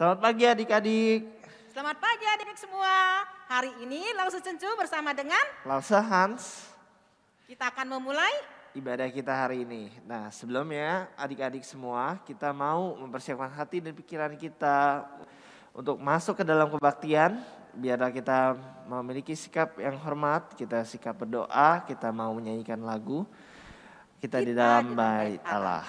Selamat pagi adik-adik. Selamat pagi adik-adik semua. Hari ini Lause Cencu bersama dengan Lause Hans. Kita akan memulai ibadah kita hari ini. Nah, sebelumnya adik-adik semua, kita mau mempersiapkan hati dan pikiran kita untuk masuk ke dalam kebaktian. Biarlah kita memiliki sikap yang hormat, kita sikap berdoa, kita mau menyanyikan lagu. Kita di dalam bait Allah.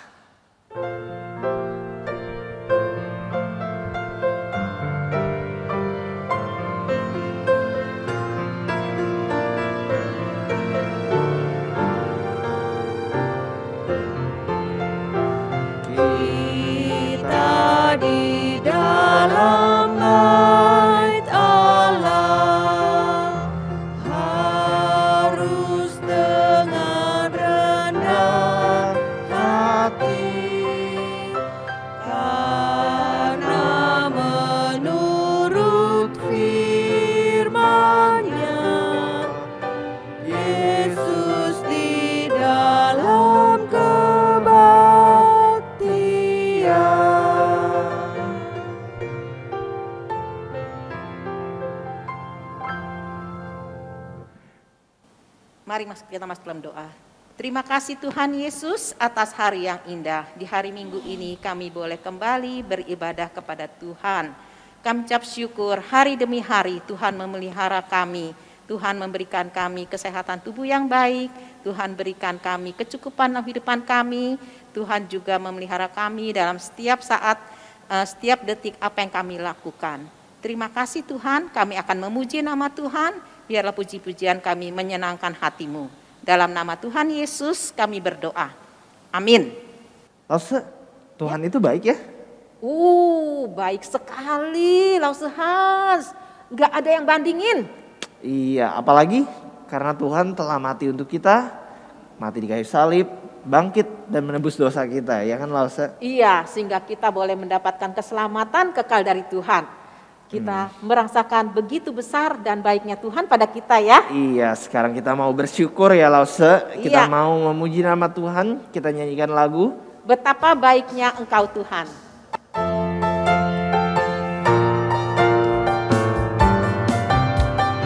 di dalam bait Allah harus dengan rendah hati, karena menurut firman-Nya Yesus di dalam Mari kita masuk dalam doa. Terima kasih Tuhan Yesus atas hari yang indah. Di hari Minggu ini kami boleh kembali beribadah kepada Tuhan. Kami ucap syukur hari demi hari Tuhan memelihara kami. Tuhan memberikan kami kesehatan tubuh yang baik. Tuhan berikan kami kecukupan dalam kehidupan kami. Tuhan juga memelihara kami dalam setiap saat, setiap detik apa yang kami lakukan. Terima kasih Tuhan, kami akan memuji nama Tuhan. Biarlah puji-pujian kami menyenangkan hati-Mu. Dalam nama Tuhan Yesus kami berdoa. Amin. Lause, Tuhan itu baik ya? Baik sekali Lause Hans. Gak ada yang bandingin. Iya, apalagi karena Tuhan telah mati untuk kita. Mati di kayu salib, bangkit dan menebus dosa kita. Ya kan Lause? Iya, sehingga kita boleh mendapatkan keselamatan kekal dari Tuhan. Kita merasakan begitu besar dan baiknya Tuhan pada kita ya. Iya, sekarang kita mau bersyukur ya Lause. Kita mau memuji nama Tuhan, kita nyanyikan lagu. Betapa baiknya Engkau Tuhan.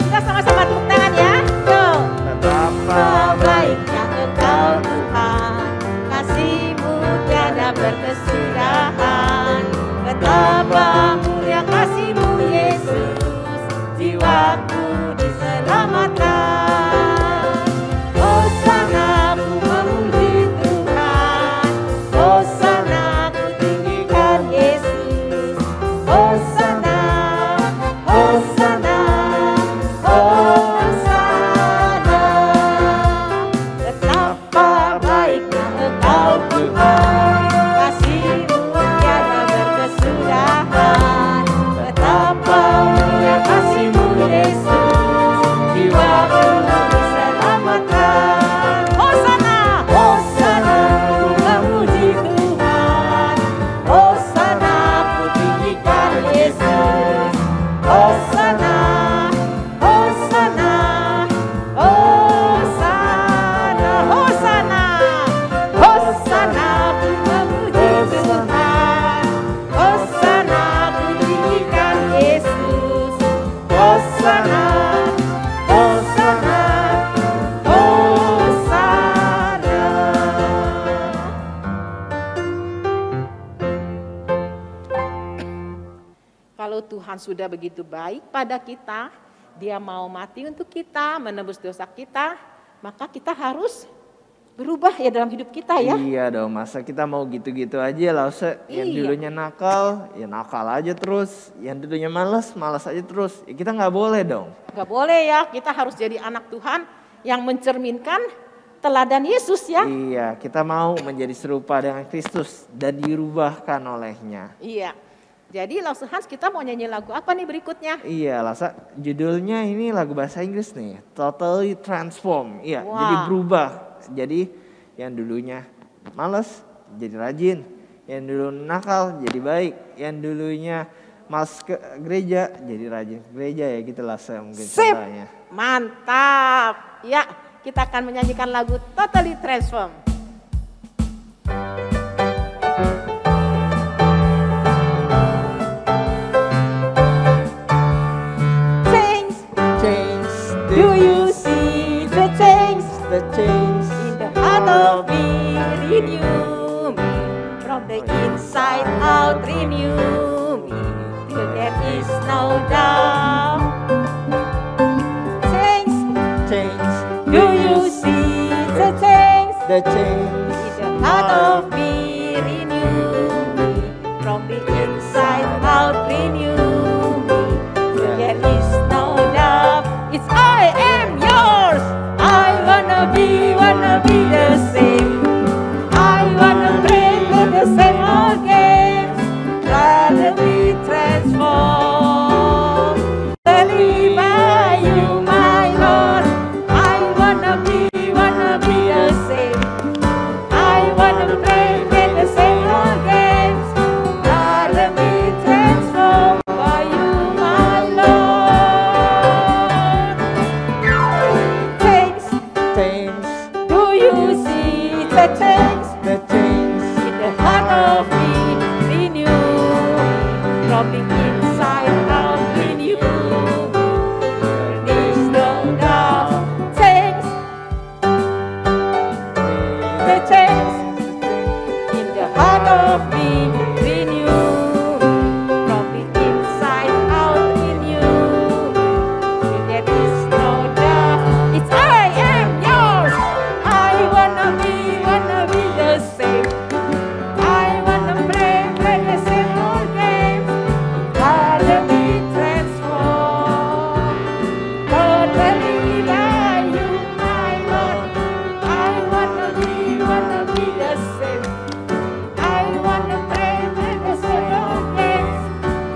Kita sama-sama tepuk tangan ya. Yuk. Betapa baiknya Engkau Tuhan, kasih-Mu tiada berkesudahan. Betapa mulia kasih-Mu Yesus, jiwaku diselamatkan. Hosana ku memuji Tuhan, Hosana ku tinggikan Yesus. Hosana, Hosana, Hosana. Betapa baiknya Engkau Tuhan, kasih-Mu tiada berkesudahan. Betapa mulia kasih-Mu Yesus, jiwaku diselamatkan. Hosana, Hosana, ku memuji Tuhan, Hosana ku tinggikan Yesus. Hosana, Hosana, Hosana, Hosana, Hosana ku memuji Tuhan, Hosana ku tinggikan Yesus. Hosana, Hosana, Hosana. Kalau Tuhan sudah begitu baik pada kita, Dia mau mati untuk kita, menebus dosa kita, maka kita harus berubah ya dalam hidup kita ya. Iya dong, masa kita mau gitu-gitu aja Lause. Yang dulunya nakal, ya nakal aja terus. Yang dulunya malas, malas aja terus. Ya kita gak boleh dong. Gak boleh ya, kita harus jadi anak Tuhan yang mencerminkan teladan Yesus ya. Iya, kita mau menjadi serupa dengan Kristus dan dirubahkan olehnya. Iya, jadi Lause Hans kita mau nyanyi lagu apa nih berikutnya? Iya, Lasa, judulnya ini lagu bahasa Inggris nih, Totally Transform. Iya, jadi berubah. Jadi yang dulunya malas jadi rajin, yang dulu nakal jadi baik, yang dulunya malas ke gereja jadi rajin ke gereja ya gitu lah mungkin contohnya. Mantap. Ya, kita akan menyanyikan lagu Totally Transform. the chains in the heart of me, renew me from the inside out, renew me till there is no doubt. Chains, chains. do you see the chains? The chains In the heart of me, renew me from the inside out, renew me till there is no doubt. It's I am yours. I wanna be the same. I wanna play with the same old games. Rather be transformed. Believe by you, my Lord. I wanna be the same. I wanna play with the same old games. Rather be transformed by you, my Lord. Chains, chains. do you see the chains? The chains In the heart of me, renew from the inside out, renew. There is no doubt. Chains, the chains in the heart of me, renew from the inside out, renew. There is no doubt. It's I am yours. I wanna be the same. I wanna play the same old games. Rather be transformed. Totally by you, my Lord. I wanna be the same. I wanna play the same old games.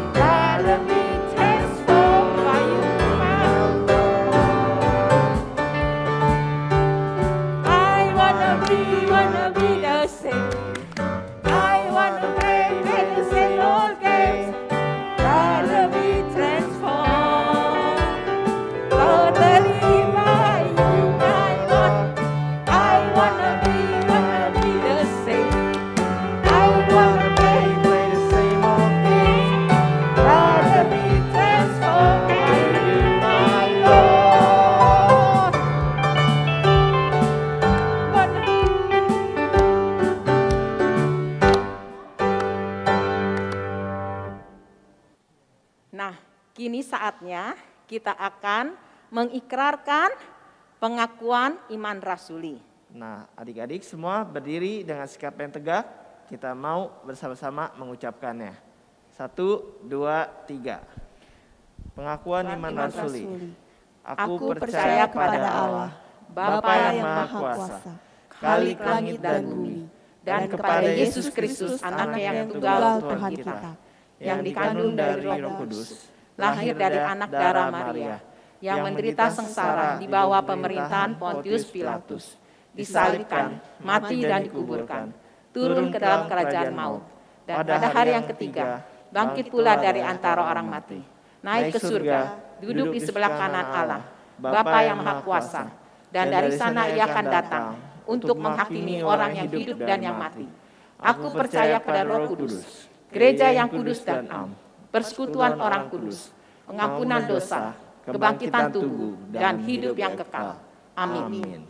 Rather be transformed by you, my Lord. I wanna be the same. I wanna play the same old games. Rather be transformed. Totally by you, my Lord. I wanna be the same. I wanna play the same old games. Rather be transformed by you, my Lord. Nah, kini saatnya kita akan mengikrarkan pengakuan iman rasuli. Nah, adik-adik semua berdiri dengan sikap yang tegak. Kita mau bersama-sama mengucapkannya. 1, 2, 3. Pengakuan iman rasuli. Aku percaya kepada Allah, Bapa yang Maha Kuasa, Khalik langit dan bumi, dan kepada Yesus Kristus, Anaknya yang tunggal Tuhan kita, yang dikandung dari Roh Kudus, lahir dari anak darah Maria, yang menderita sengsara di bawah pemerintahan Pontius Pilatus, disalibkan, mati dan dikuburkan, turun ke dalam kerajaan maut, dan pada hari yang ketiga bangkit pula dari antara orang mati, naik ke surga, duduk di sebelah kanan Allah, Bapa yang Maha Kuasa, dan dari sana Ia akan datang untuk menghakimi orang yang hidup dan yang mati. Aku percaya pada Roh Kudus, gereja yang kudus dan am, persekutuan orang kudus, pengampunan dosa, kebangkitan tubuh, dan hidup yang kekal. Amin.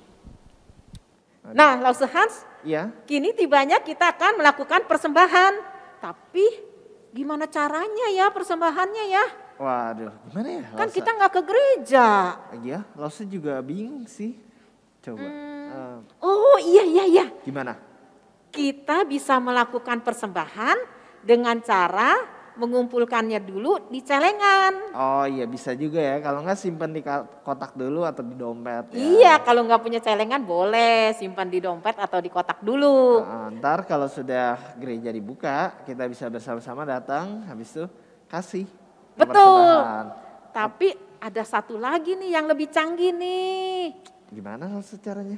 Nah, Lause Hans, Ya, kini tibanya kita akan melakukan persembahan. Tapi gimana caranya ya persembahannya ya? waduh, gimana ya? Kan Lause? kita nggak ke gereja. Ya, Lause juga bingung sih. Coba, Oh iya. gimana? Kita bisa melakukan persembahan dengan cara mengumpulkannya dulu di celengan. Oh iya bisa juga ya, kalau nggak simpan di kotak dulu atau di dompet ya. Iya, kalau nggak punya celengan boleh simpan di dompet atau di kotak dulu. Ntar kalau sudah gereja dibuka, kita bisa bersama-sama datang, habis itu kasih. Betul. persembahan. Tapi ada satu lagi nih yang lebih canggih nih. Gimana caranya?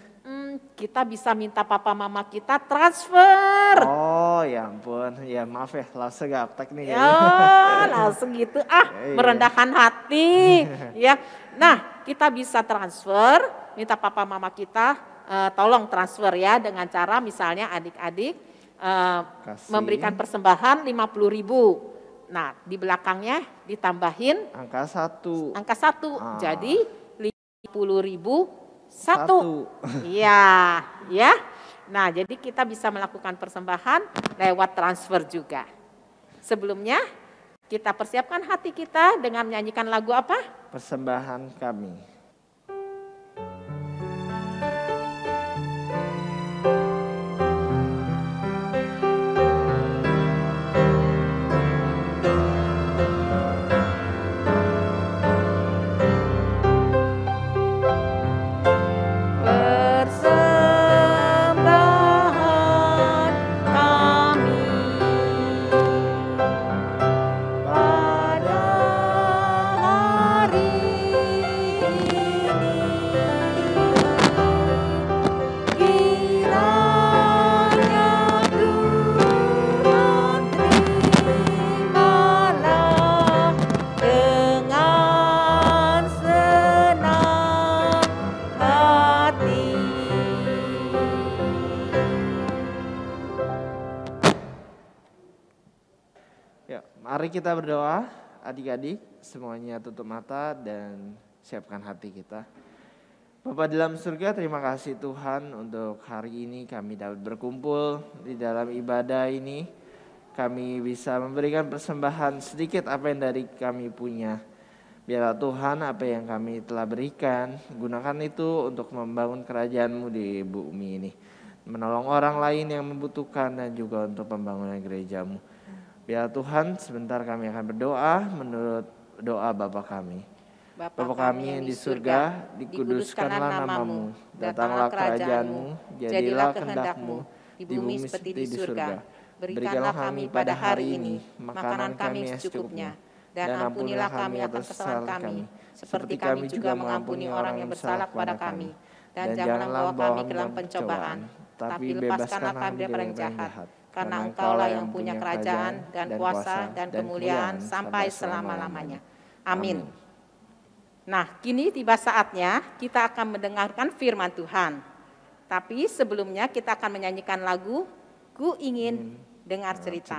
Kita bisa minta papa mama kita transfer. Oh ya ampun, ya maaf ya, Lause gaptek nih. Ya, langsung gitu Iya. merendahkan hati. Ya, nah kita bisa transfer, minta papa mama kita tolong transfer ya dengan cara misalnya adik-adik Kasih. memberikan persembahan 50.000. Nah di belakangnya ditambahin Angka 1. angka 1, jadi 50.000 satu. Iya, ya. Nah, jadi kita bisa melakukan persembahan lewat transfer juga. Sebelumnya kita persiapkan hati kita dengan menyanyikan lagu apa? Persembahan kami. Mari kita berdoa, adik-adik, semuanya tutup mata dan siapkan hati kita. Bapa dalam surga, terima kasih Tuhan untuk hari ini kami dapat berkumpul di dalam ibadah ini. Kami bisa memberikan persembahan sedikit apa yang dari kami punya. Biarlah Tuhan apa yang kami telah berikan, gunakan itu untuk membangun kerajaan-Mu di bumi ini. Menolong orang lain yang membutuhkan dan juga untuk pembangunan gereja-Mu. Biar Tuhan, sebentar kami akan berdoa menurut doa Bapa kami. Bapa kami yang di surga, dikuduskanlah nama-Mu, datanglah kerajaan-Mu, jadilah kehendak-Mu, di bumi seperti di surga. Berikanlah kami pada hari ini makanan kami yang secukupnya, dan ampunilah kami atas kesalahan kami, seperti kami juga mengampuni orang yang bersalah kepada kami. Dan janganlah bawa kami ke dalam pencobaan, tapi lepaskanlah kami daripada yang jahat. Karena Engkaulah yang punya kerajaan dan kuasa dan kemuliaan sampai selama-lamanya. Amin. Nah, kini tiba saatnya kita akan mendengarkan firman Tuhan. Tapi sebelumnya kita akan menyanyikan lagu Ku Ingin Dengar Cerita.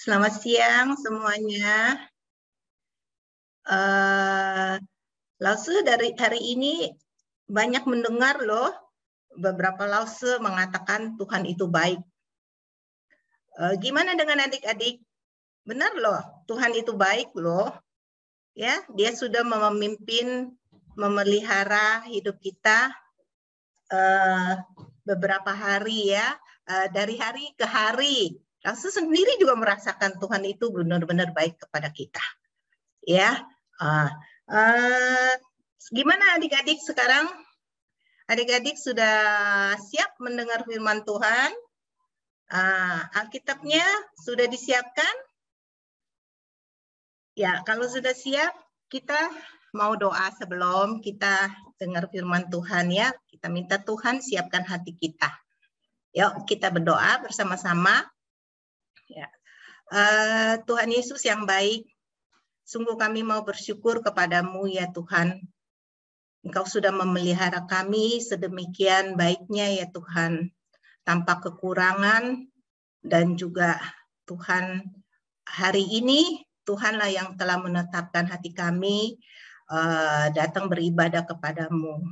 Selamat siang semuanya. Lause dari hari ini banyak mendengar loh, beberapa lause mengatakan Tuhan itu baik. Gimana dengan adik-adik? Benar loh, Tuhan itu baik loh. Ya, Dia sudah memimpin, memelihara hidup kita beberapa hari ya, dari hari ke hari. Lause sendiri juga merasakan Tuhan itu benar-benar baik kepada kita. Ya, gimana adik-adik sekarang? Adik-adik sudah siap mendengar firman Tuhan? Alkitabnya sudah disiapkan? Ya, kalau sudah siap, kita mau doa sebelum kita dengar firman Tuhan ya. Kita minta Tuhan siapkan hati kita. Yuk, kita berdoa bersama-sama. Ya. Tuhan Yesus yang baik, sungguh kami mau bersyukur kepadamu ya Tuhan. Engkau sudah memelihara kami sedemikian baiknya ya Tuhan, tanpa kekurangan. Dan juga Tuhan, hari ini Tuhanlah yang telah menetapkan hati kami datang beribadah kepadamu.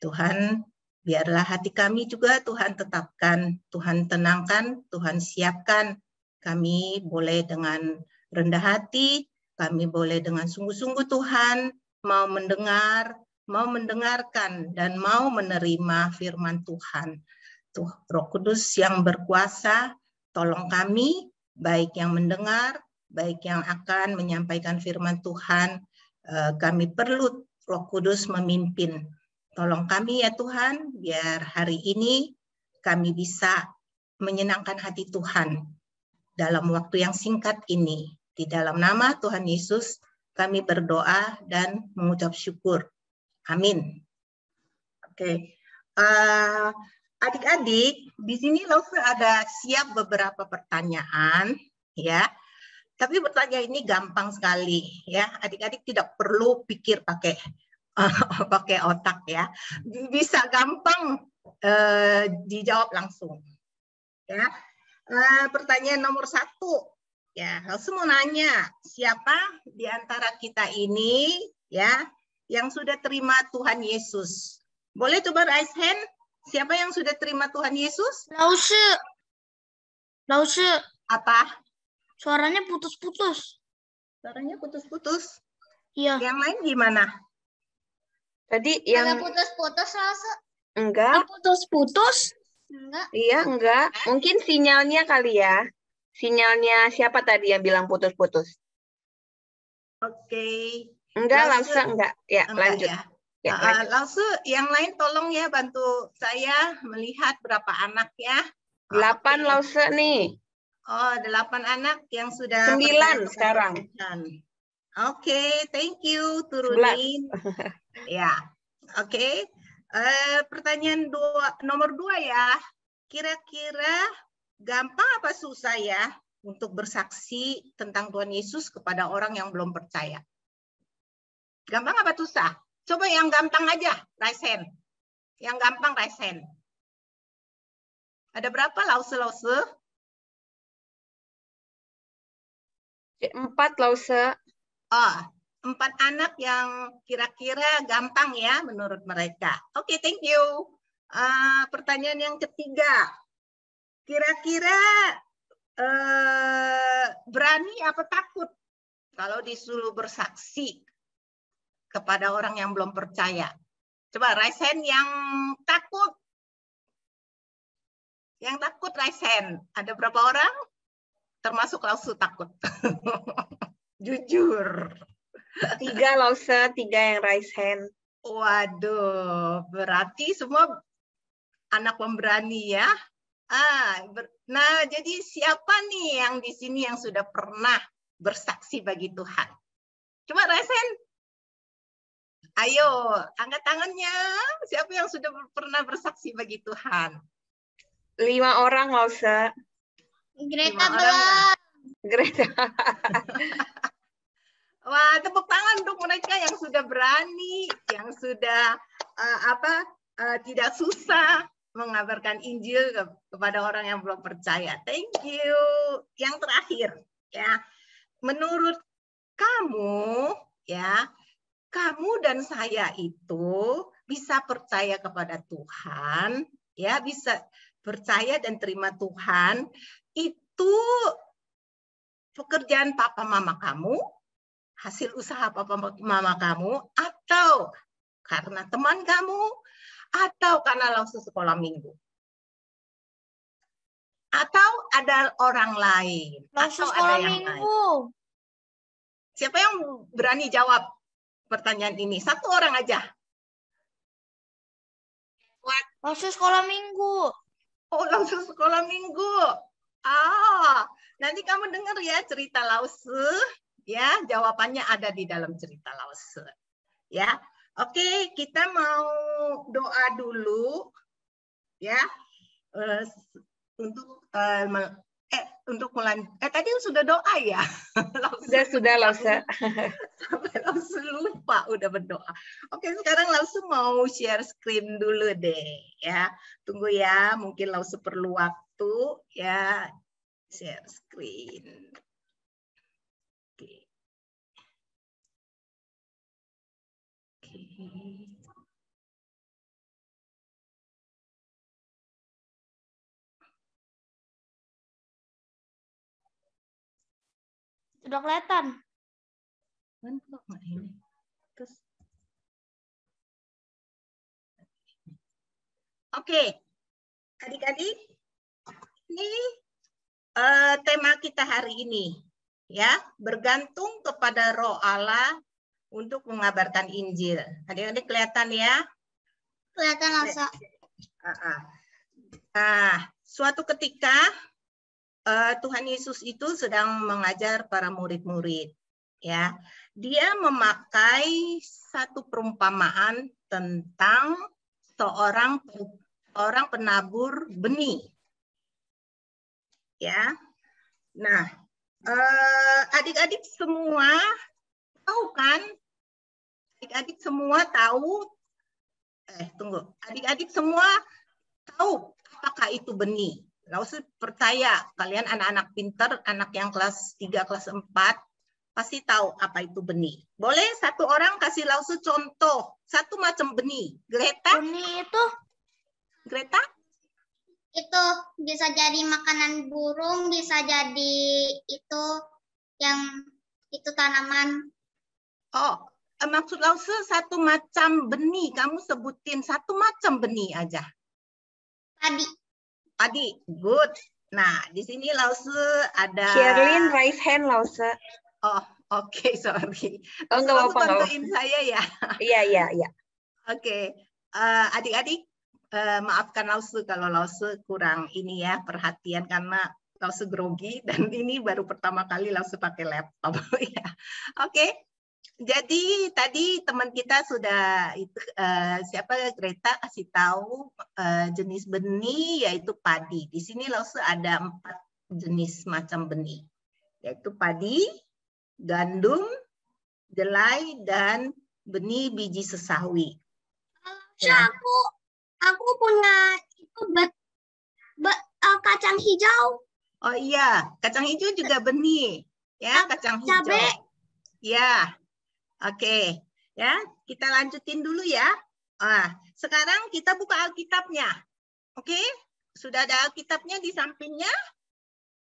Tuhan, biarlah hati kami juga Tuhan tetapkan, Tuhan tenangkan, Tuhan siapkan. Kami boleh dengan rendah hati Kami boleh dengan sungguh-sungguh Tuhan mau mendengar, mau mendengarkan, dan mau menerima firman Tuhan. Tuh, Roh Kudus yang berkuasa, tolong kami, baik yang mendengar, baik yang akan menyampaikan firman Tuhan. Kami perlu Roh Kudus memimpin. Tolong kami ya Tuhan, biar hari ini kami bisa menyenangkan hati Tuhan dalam waktu yang singkat ini. Di dalam nama Tuhan Yesus, kami berdoa dan mengucap syukur. Amin. Oke, adik-adik, di sini Lause ada siap beberapa pertanyaan, ya. Tapi pertanyaan ini gampang sekali, ya. Adik-adik tidak perlu pikir pakai pakai otak, ya. Bisa gampang dijawab langsung, ya. Pertanyaan nomor 1. Ya, langsung mau nanya, siapa di antara kita ini ya yang sudah terima Tuhan Yesus? Boleh coba raise hand? Siapa yang sudah terima Tuhan Yesus? Lause, Apa? suaranya putus-putus. Suaranya putus-putus. Iya. Yang lain gimana? Tadi yang putus-putus, Lause. enggak, Putus-putus? Enggak. iya enggak. Mungkin sinyalnya kali ya. Sinyalnya siapa tadi yang bilang putus-putus? Oke. Enggak, Lause. langsung enggak. Ya, Enggak lanjut. ya. Ya, lanjut. Langsung yang lain tolong ya bantu saya melihat berapa anak ya. 8 Oke. lause nih. Oh, 8 anak yang sudah 9 percaya kepada sekarang. Tuhan. Oke, thank you. Turunin. Ya, oke. Pertanyaan nomor 2 ya. Kira-kira gampang apa susah ya untuk bersaksi tentang Tuhan Yesus kepada orang yang belum percaya? Gampang apa susah? Coba yang gampang aja, raise hand. Yang gampang raise hand. Ada berapa lause-lause? 4 lause. Oh, 4 anak yang kira-kira gampang ya menurut mereka. Oke, thank you. Pertanyaan yang ketiga. Kira-kira berani apa takut kalau disuruh bersaksi kepada orang yang belum percaya? Coba raise hand yang takut. Yang takut raise hand. Ada berapa orang? Termasuk lause takut. Jujur. 3 lause, 3 yang raise hand. Waduh, berarti semua anak pemberani ya. Nah, jadi siapa nih yang di sini yang sudah pernah bersaksi bagi Tuhan? Coba raise hand. Ayo, angkat tangannya. Siapa yang sudah pernah bersaksi bagi Tuhan? 5 orang lause. Greta orang ya? Greta. Wah, tepuk tangan untuk mereka yang sudah berani, yang sudah tidak susah mengabarkan Injil kepada orang yang belum percaya. Thank you. Yang terakhir, ya, menurut kamu, ya, kamu dan saya itu bisa percaya kepada Tuhan, ya, bisa percaya dan terima Tuhan itu pekerjaan papa mama kamu, hasil usaha papa mama kamu, atau karena teman kamu, atau karena langsung sekolah minggu, atau ada orang lain, Langsung atau sekolah ada yang minggu. lain. Siapa yang berani jawab pertanyaan ini? Satu orang aja. Langsung sekolah minggu. Oh, langsung sekolah minggu. Nanti kamu dengar ya cerita Lause. Ya, jawabannya ada di dalam cerita Lause. Ya, oke, kita mau doa dulu. Ya, untuk mulai. Tadi sudah doa ya. Sudah lause. Sampai langsung lupa udah berdoa. Oke, sekarang langsung mau share screen dulu deh ya. Tunggu ya, mungkin langsung perlu waktu ya. Share screen. Oke. Sudah kelihatan. Kan kok nggak ini. Terus. Oke, adik-adik, ini tema kita hari ini, ya, bergantung kepada Roh Allah untuk mengabarkan Injil. Adik-adik kelihatan ya? Kelihatan Lasa. Nah, suatu ketika Tuhan Yesus itu sedang mengajar para murid-murid, ya. Dia memakai satu perumpamaan tentang seorang penabur benih, ya. Nah, adik-adik semua tahu kan? Adik-adik semua tahu. Tunggu. Adik-adik semua tahu apakah itu benih. Lalu percaya kalian anak-anak pintar, anak yang kelas 3, kelas 4 pasti tahu apa itu benih. Boleh satu orang kasih Lausu contoh satu macam benih. Greta? Benih itu Greta? itu bisa jadi makanan burung, bisa jadi itu yang itu tanaman. Oh, maksud Lausu satu macam benih. Kamu sebutin satu macam benih aja. Padi, good. Nah, di sini Lause ada. Sherlyn raise hand, Lause. Oh, oke, sorry. Oh, nggak apa-apa. Bantuin saya ya. Iya. Oke, adik-adik, maafkan Lause kalau Lause kurang ini ya perhatian karena Lause grogi dan ini baru pertama kali Lause pakai laptop ya. Oke. Jadi tadi teman kita sudah itu siapa Greta kasih tahu jenis benih yaitu padi. Di sini Lause ada 4 jenis macam benih, yaitu padi, gandum, jelai, dan benih biji sesawi. Ya. Aku punya itu kacang hijau. Oh iya, kacang hijau juga benih, ya kacang hijau. Cabai. Ya. Oke, ya kita lanjutin dulu ya. Sekarang kita buka Alkitabnya. Oke, sudah ada Alkitabnya di sampingnya.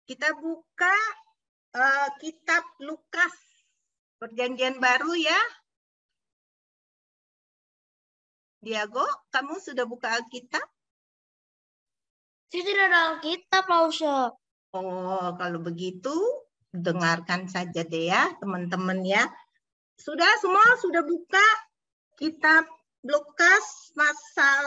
Kita buka kitab Lukas, Perjanjian Baru ya. Diago, kamu sudah buka Alkitab? Saya tidak ada Alkitab, Lause. Oh, kalau begitu dengarkan saja deh ya teman-teman ya. Sudah semua sudah buka kitab Lukas pasal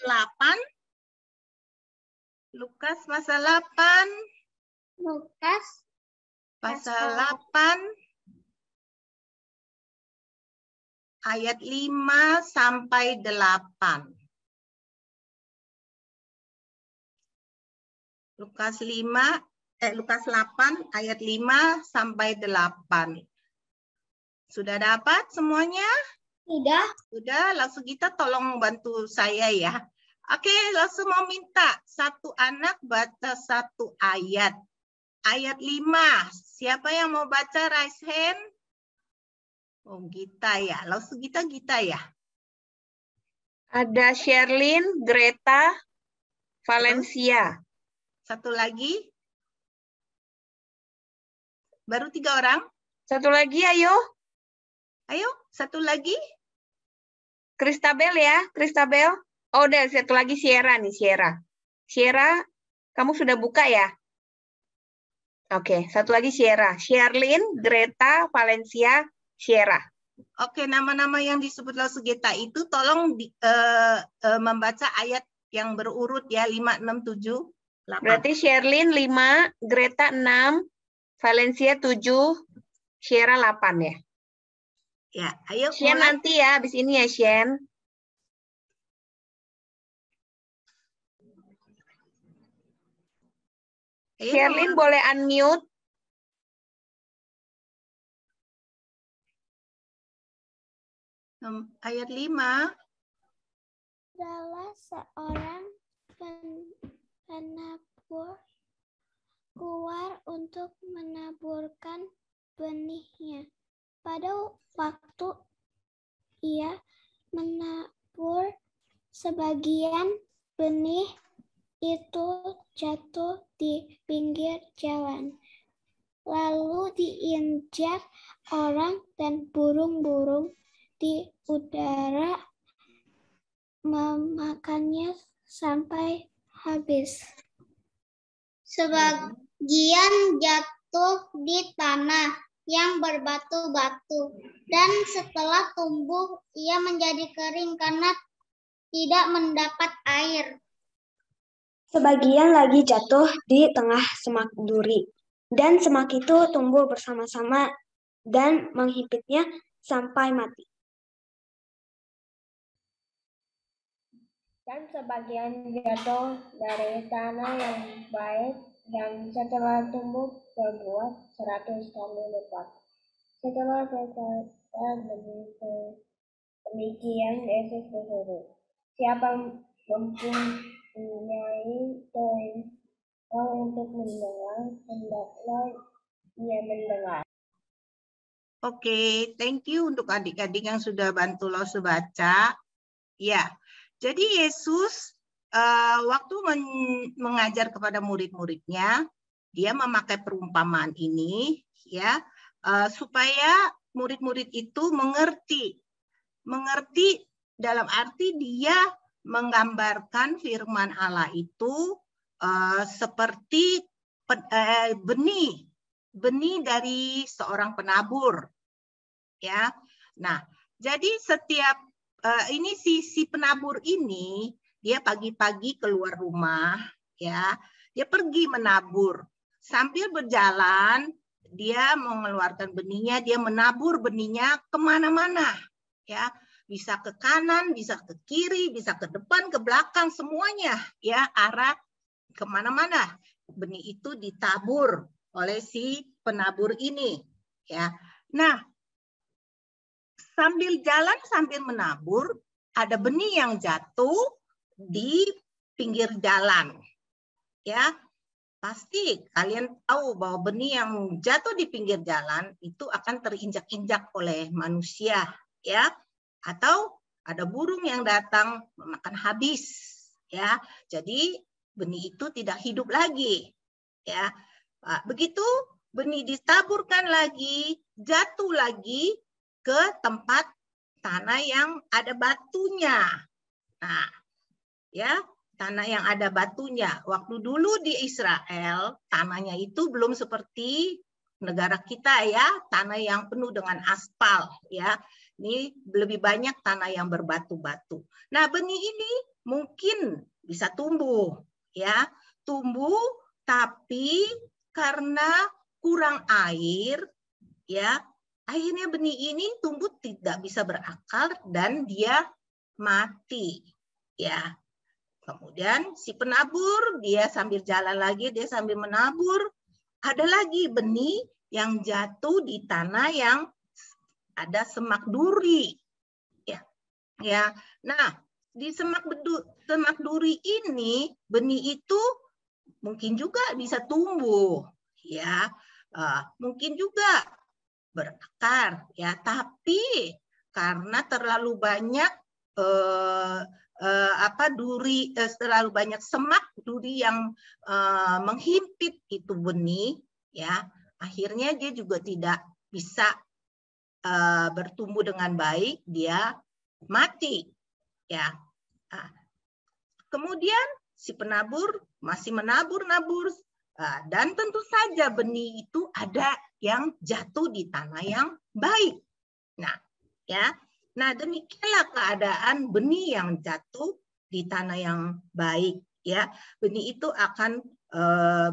8. Lukas pasal 8. Lukas Pasal 8 ayat 5 sampai 8. Lukas 8 ayat 5 sampai 8. Sudah dapat semuanya? Sudah, langsung kita tolong bantu saya ya. Oke, langsung mau minta satu anak baca satu ayat. Ayat 5. Siapa yang mau baca raise hand? Oh, Gita ya. Langsung Gita ya. Ada Sherlyn, Greta, Valencia. Satu lagi. Baru 3 orang. Satu lagi, ayo. Ayo, satu lagi. Kristabel ya, Kristabel. Oh, udah satu lagi Sierra nih, Sierra. Sierra, kamu sudah buka ya? Oke, satu lagi Sierra. Sherlyn, Greta, Valencia, Sierra. Oke, nama-nama yang disebut Lausu Geta itu tolong membaca ayat yang berurut ya, 5, 6, 7, 8. Berarti Sherlyn 5, Greta 6, Valencia 7, Sierra 8 ya? Ya, ayo Shen mulai. nanti ya, habis ini ya Shen. Sherlyn boleh unmute. Ayat 5. Adalah seorang penabur keluar untuk menaburkan benihnya. Pada waktu ia menabur, sebagian benih itu jatuh di pinggir jalan lalu diinjak orang dan burung-burung di udara memakannya sampai habis. Sebagian jatuh di tanah yang berbatu-batu, dan setelah tumbuh ia menjadi kering karena tidak mendapat air. Sebagian lagi jatuh di tengah semak duri, dan semak itu tumbuh bersama-sama dan menghimpitnya sampai mati. Dan sebagian jatuh dari tanah yang baik, dan setelah tumbuh berbuah 100 kali lipat. Setelah berkata demikian, Yesus berseru, siapa mempunyai telinga untuk mendengar, hendaklah ia mendengar. Oke, thank you untuk adik-adik yang sudah bantu Lause baca. Ya, jadi Yesus waktu mengajar kepada murid-muridnya, dia memakai perumpamaan ini, ya, supaya murid-murid itu mengerti dalam arti dia menggambarkan firman Allah itu seperti benih dari seorang penabur, ya. Nah, jadi setiap ini si penabur ini dia pagi-pagi keluar rumah, ya, dia pergi menabur. Sambil berjalan dia mengeluarkan benihnya, dia menabur benihnya kemana-mana, ya, bisa ke kanan, bisa ke kiri, bisa ke depan, ke belakang, semuanya, ya, arah kemana-mana. Benih itu ditabur oleh si penabur ini, ya. Nah, sambil jalan sambil menabur, ada benih yang jatuh di pinggir jalan, ya. Pasti kalian tahu bahwa benih yang jatuh di pinggir jalan itu akan terinjak-injak oleh manusia, ya. Atau ada burung yang datang memakan habis, ya. Jadi benih itu tidak hidup lagi, ya. Begitu benih ditaburkan lagi, jatuh lagi ke tempat tanah yang ada batunya. Nah, ya, tanah yang ada batunya. Waktu dulu di Israel, tanahnya itu belum seperti negara kita, ya, tanah yang penuh dengan aspal, ya. Ini lebih banyak tanah yang berbatu-batu. Nah, benih ini mungkin bisa tumbuh, ya, tumbuh, tapi karena kurang air, ya, akhirnya benih ini tumbuh tidak bisa berakar dan dia mati, ya. Kemudian si penabur dia sambil jalan lagi, dia sambil menabur, ada lagi benih yang jatuh di tanah yang ada semak duri, ya. Ya. Nah, di semak duri ini benih itu mungkin juga bisa tumbuh, ya. Mungkin juga berakar, ya, tapi karena terlalu banyak terlalu banyak semak duri yang menghimpit itu benih, ya, akhirnya dia juga tidak bisa bertumbuh dengan baik, dia mati, ya. Nah, kemudian si penabur masih menabur, dan tentu saja benih itu ada yang jatuh di tanah yang baik. Nah, ya. Nah, demikianlah keadaan benih yang jatuh di tanah yang baik, ya. Benih itu akan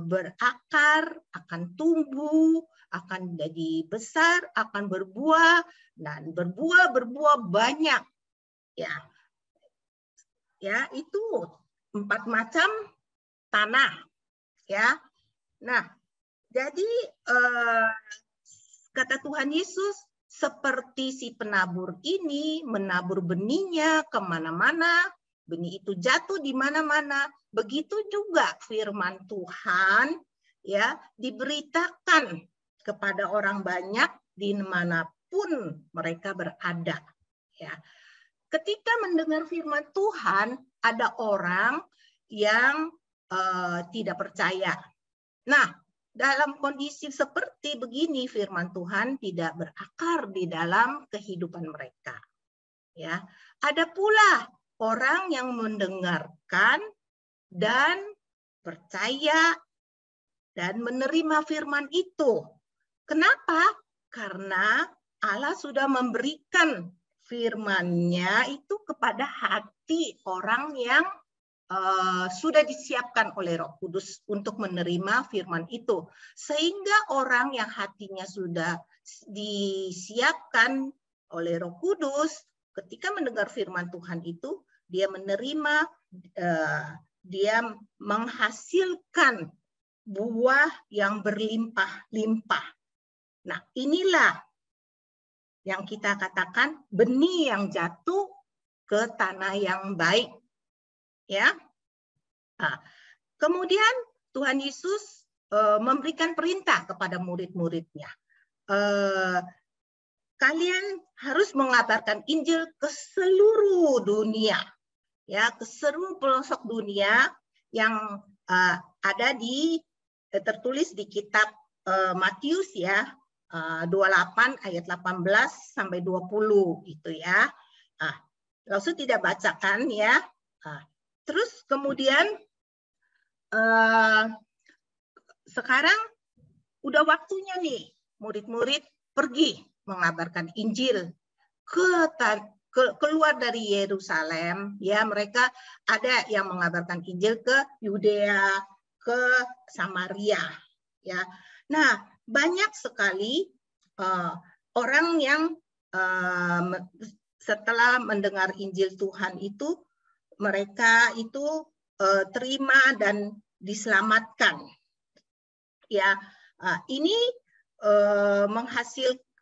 berakar, akan tumbuh, akan jadi besar, akan berbuah, dan berbuah banyak, ya. Ya, itu 4 macam tanah, ya. Nah, jadi kata Tuhan Yesus, seperti si penabur ini menabur benihnya kemana-mana, benih itu jatuh di mana-mana. Begitu juga firman Tuhan, ya, diberitakan kepada orang banyak dimanapun mereka berada, ya. Ketika mendengar firman Tuhan, ada orang yang tidak percaya. Nah, dalam kondisi seperti begini firman Tuhan tidak berakar di dalam kehidupan mereka. Ya, ada pula orang yang mendengarkan dan percaya dan menerima firman itu. Kenapa? Karena Allah sudah memberikan firman-Nya itu kepada hati orang yang sudah disiapkan oleh Roh Kudus untuk menerima firman itu. Sehingga orang yang hatinya sudah disiapkan oleh Roh Kudus, ketika mendengar firman Tuhan itu, dia menerima, dia menghasilkan buah yang berlimpah-limpah. Nah, inilah yang kita katakan benih yang jatuh ke tanah yang baik. Ya. Nah, kemudian Tuhan Yesus memberikan perintah kepada murid-muridnya. Kalian harus mengabarkan Injil ke seluruh dunia. Ya, ke seluruh pelosok dunia yang ada tertulis di kitab Matius ya, 28 ayat 18 sampai 20 gitu ya. Langsung tidak bacakan ya. Terus kemudian sekarang udah waktunya nih murid-murid pergi mengabarkan Injil keluar dari Yerusalem. Ya, mereka ada yang mengabarkan Injil ke Yudea, ke Samaria. Ya, nah banyak sekali orang yang setelah mendengar Injil Tuhan itu mereka itu terima dan diselamatkan. Ya, ini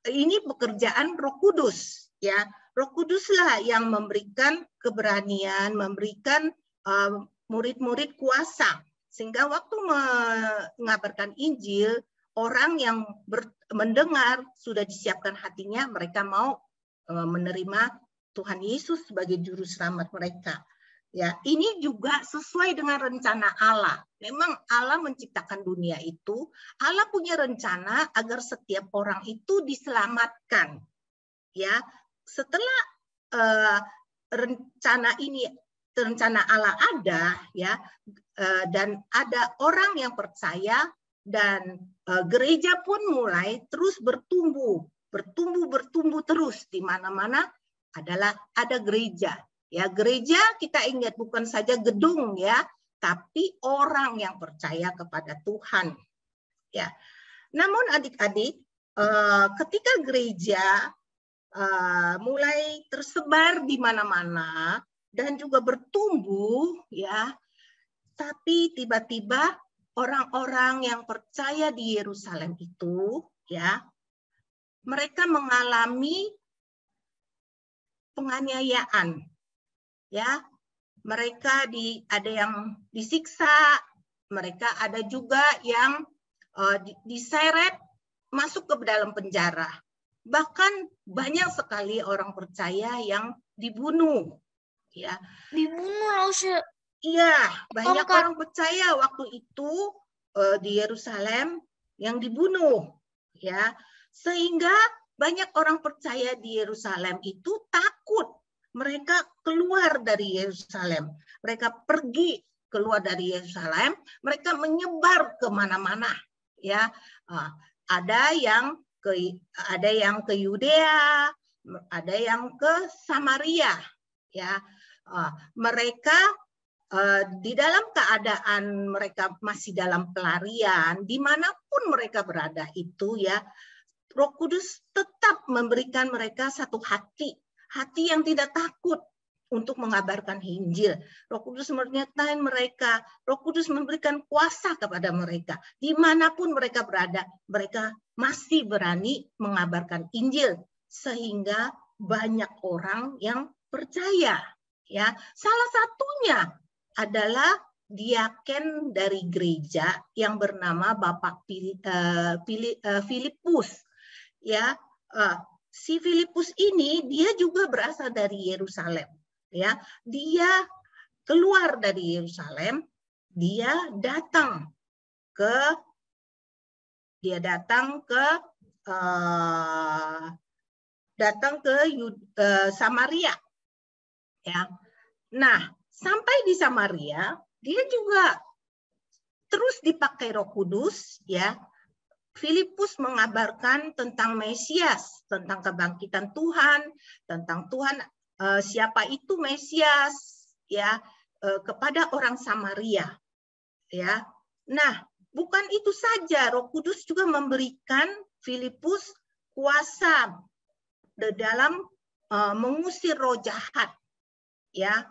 ini pekerjaan Roh Kudus. Ya, Roh Kuduslah yang memberikan keberanian, memberikan murid-murid kuasa, sehingga waktu mengabarkan Injil, orang yang mendengar sudah disiapkan hatinya, mereka mau menerima Tuhan Yesus sebagai juru selamat mereka. Ya, ini juga sesuai dengan rencana Allah. Memang Allah menciptakan dunia itu, Allah punya rencana agar setiap orang itu diselamatkan. Ya, setelah rencana Allah ada, ya, dan ada orang yang percaya dan gereja pun mulai terus bertumbuh terus di mana-mana adalah ada gereja. Ya, gereja kita ingat bukan saja gedung ya, tapi orang yang percaya kepada Tuhan. Ya. Namun adik-adik, ketika gereja mulai tersebar di mana-mana dan juga bertumbuh ya, tapi tiba-tiba orang-orang yang percaya di Yerusalem itu ya, mereka mengalami penganiayaan. Ya, mereka ada yang disiksa, mereka ada juga yang diseret masuk ke dalam penjara. Bahkan banyak sekali orang percaya yang dibunuh. Ya. Dibunuh, Iya, banyak orang percaya waktu itu di Yerusalem yang dibunuh. Ya, sehingga banyak orang percaya di Yerusalem itu takut. Mereka keluar dari Yerusalem. Mereka pergi keluar dari Yerusalem. Mereka menyebar kemana-mana. Ya, ada yang ke Yudea, ada yang ke Samaria. Ya, mereka di dalam keadaan mereka masih dalam pelarian, dimanapun mereka berada itu ya, Roh Kudus tetap memberikan mereka satu hati yang tidak takut untuk mengabarkan Injil. Roh Kudus menyertai mereka. Roh Kudus memberikan kuasa kepada mereka. Dimanapun mereka berada, mereka masih berani mengabarkan Injil. Sehingga banyak orang yang percaya. Ya, salah satunya adalah diaken dari gereja yang bernama Bapak Filipus. Ya, si Filipus ini dia juga berasal dari Yerusalem. Ya, dia keluar dari Yerusalem, dia datang ke Dia datang ke Samaria, ya. Nah, sampai di Samaria, dia juga terus dipakai Roh Kudus, ya. Filipus mengabarkan tentang Mesias, tentang kebangkitan Tuhan, tentang Tuhan siapa itu Mesias, ya, kepada orang Samaria, ya. Nah, bukan itu saja, Roh Kudus juga memberikan Filipus kuasa dalam mengusir roh jahat, ya,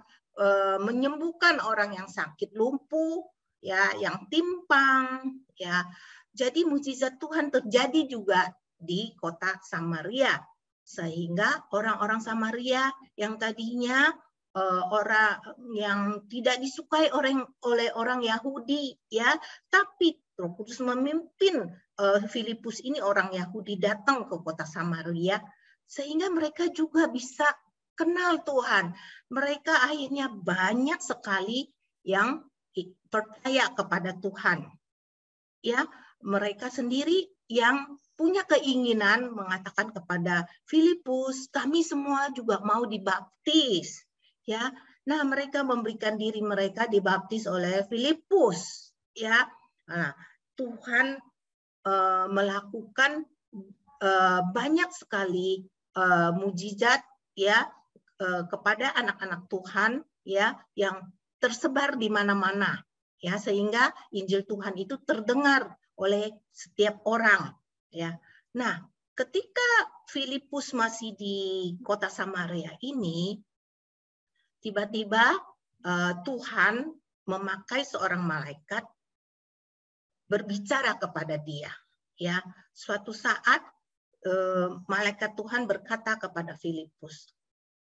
menyembuhkan orang yang sakit lumpuh, ya, yang timpang, ya. Jadi mukjizat Tuhan terjadi juga di kota Samaria, sehingga orang-orang Samaria yang tadinya orang yang tidak disukai oleh orang Yahudi, ya, tapi Roh Kudus memimpin Filipus ini, orang Yahudi, datang ke kota Samaria, sehingga mereka juga bisa kenal Tuhan. Mereka akhirnya banyak sekali yang percaya kepada Tuhan. Ya, mereka sendiri yang punya keinginan mengatakan kepada Filipus, kami semua juga mau dibaptis. Ya, nah mereka memberikan diri mereka dibaptis oleh Filipus. Ya, nah, Tuhan melakukan banyak sekali mujizat, ya, kepada anak-anak Tuhan, ya, yang tersebar di mana-mana, ya, sehingga Injil Tuhan itu terdengar oleh setiap orang, ya. Nah, ketika Filipus masih di kota Samaria ini, tiba-tiba Tuhan memakai seorang malaikat berbicara kepada dia, ya. Suatu saat malaikat Tuhan berkata kepada Filipus,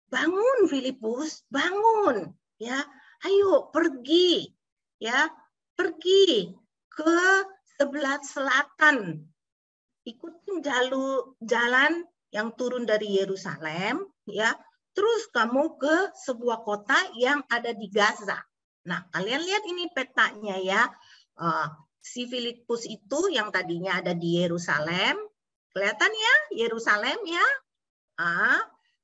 bangun Filipus, bangun, ya, ayo pergi, ya, pergi ke sebelah selatan, ikutin jalan yang turun dari Yerusalem, ya, terus kamu ke sebuah kota yang ada di Gaza. Nah, kalian lihat ini petanya, ya. Si Filipus itu yang tadinya ada di Yerusalem, kelihatan ya, Yerusalem, ya.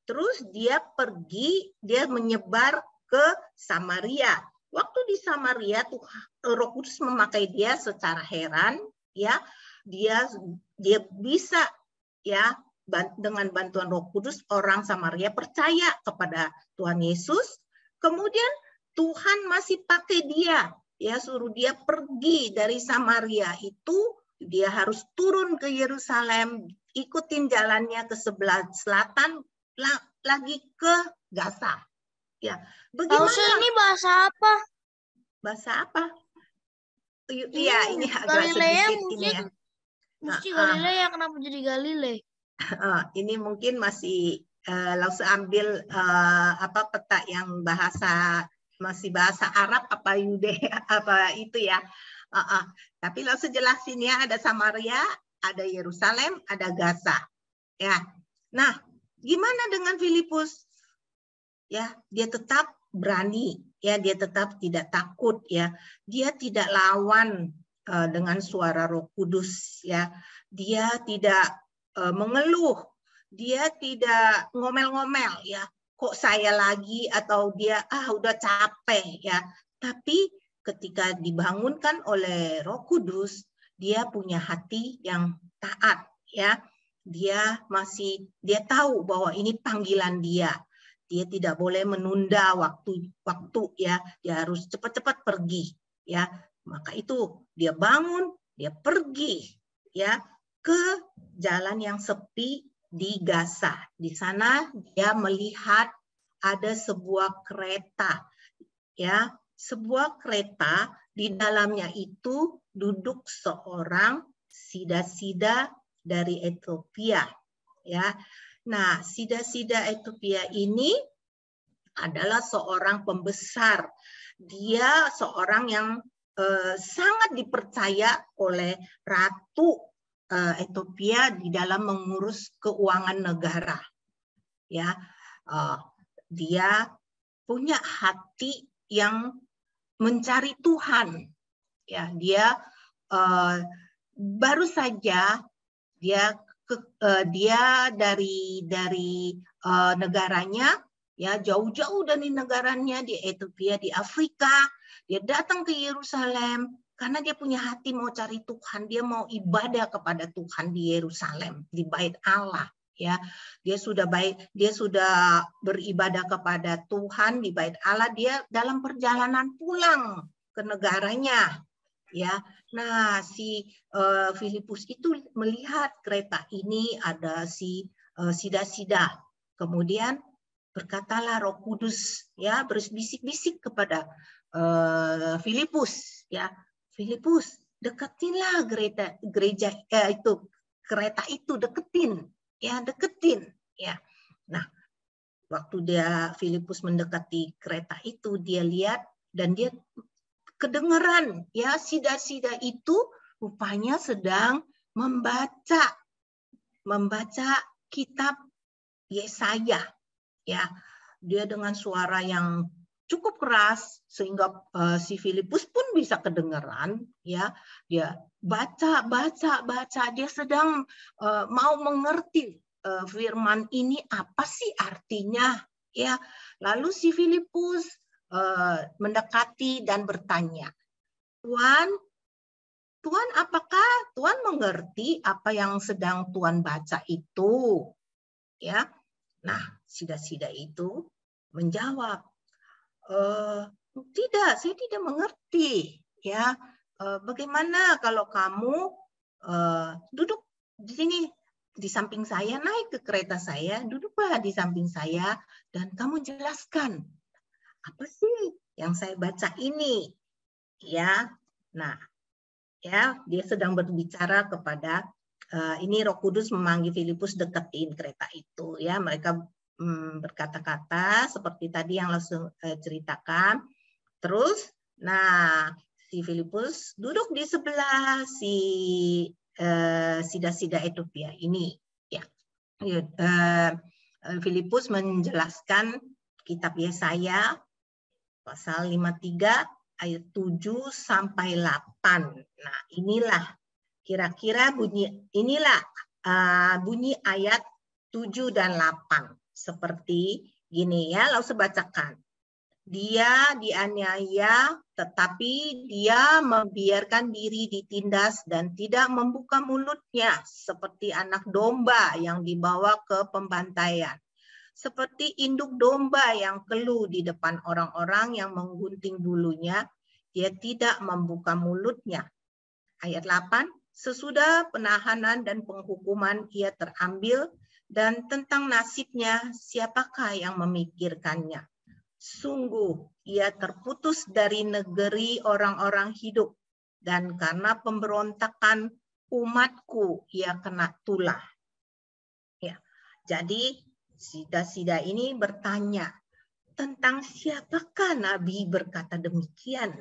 Terus dia pergi, dia menyebar ke Samaria. Waktu di Samaria, Roh Kudus memakai dia secara heran, ya. Dia bisa, ya, dengan bantuan Roh Kudus orang Samaria percaya kepada Tuhan Yesus. Kemudian Tuhan masih pakai dia, ya, suruh dia pergi dari Samaria itu, dia harus turun ke Yerusalem, ikutin jalannya ke sebelah selatan, lagi ke Gaza. Ya, bagaimana? Ini bahasa apa? Bahasa apa? Iya, ini agak sedikit ini ya. Mesti Galilea, kenapa jadi Galilei? Ini mungkin masih langsung ambil peta yang masih bahasa Arab apa Yudea apa itu ya. Tapi langsung jelasin ya, ada Samaria, ada Yerusalem, ada Gaza. Ya. Nah, gimana dengan Filipus? Ya, dia tetap berani, ya, dia tetap tidak takut, ya. Dia tidak lawan dengan suara Roh Kudus, ya. Dia tidak mengeluh, dia tidak ngomel-ngomel, ya. Kok saya lagi, atau dia udah capek, ya. Tapi ketika dibangunkan oleh Roh Kudus, dia punya hati yang taat, ya. Dia tahu bahwa ini panggilan dia. Dia tidak boleh menunda waktu, ya. Dia harus cepat-cepat pergi, ya. Maka itu dia bangun, dia pergi, ya, ke jalan yang sepi di Gaza. Di sana dia melihat ada sebuah kereta, ya, sebuah kereta, di dalamnya itu duduk seorang sida-sida dari Ethiopia, ya. Nah, sida-sida Ethiopia ini adalah seorang pembesar. Dia seorang yang sangat dipercaya oleh Ratu Ethiopia di dalam mengurus keuangan negara. Ya, dia punya hati yang mencari Tuhan. Ya, dia baru saja dia dari negaranya, ya jauh-jauh dari negaranya di Ethiopia, di Afrika, dia datang ke Yerusalem karena dia punya hati mau cari Tuhan, dia mau ibadah kepada Tuhan di Yerusalem, di Bait Allah. Ya, dia sudah beribadah kepada Tuhan di Bait Allah. Dia dalam perjalanan pulang ke negaranya. Ya, nah si Filipus itu melihat kereta ini ada si sida-sida. Kemudian berkatalah Roh Kudus, ya, berbisik-bisik kepada Filipus, ya, Filipus, deketinlah kereta itu deketin, ya, deketin, ya. Nah, waktu Filipus mendekati kereta itu, dia lihat dan dia kedengeran, ya, sida-sida itu rupanya sedang membaca kitab Yesaya, ya. Dia dengan suara yang cukup keras sehingga si Filipus pun bisa kedengeran, ya. Dia baca, dia sedang mau mengerti firman ini apa sih artinya, ya. Lalu si Filipus mendekati dan bertanya, Tuhan, apakah Tuhan mengerti apa yang sedang Tuhan baca itu? Ya, nah, sida-sida itu menjawab, tidak, saya tidak mengerti. Ya, bagaimana kalau kamu duduk di sini di samping saya, naik ke kereta saya, duduklah di samping saya, dan kamu jelaskan apa sih yang saya baca ini, ya. Nah, ya, dia sedang berbicara kepada ini Roh Kudus memanggil Filipus deketin kereta itu, ya. Mereka berkata-kata seperti tadi yang langsung ceritakan. Terus, nah, si Filipus duduk di sebelah si sida-sida Ethiopia ini, ya. Filipus menjelaskan kitab Yesaya pasal 53 ayat 7 sampai 8. Nah, inilah kira-kira bunyi ayat 7 dan 8. Seperti gini, ya, langsung bacakan. Dia dianiaya, tetapi dia membiarkan diri ditindas dan tidak membuka mulutnya, seperti anak domba yang dibawa ke pembantaian. Seperti induk domba yang keluh di depan orang-orang yang menggunting bulunya, dia tidak membuka mulutnya. Ayat 8, sesudah penahanan dan penghukuman ia terambil, dan tentang nasibnya siapakah yang memikirkannya? Sungguh ia terputus dari negeri orang-orang hidup, dan karena pemberontakan umatku ia kena tulah. Ya, jadi sida-sida ini bertanya, tentang siapakah Nabi berkata demikian?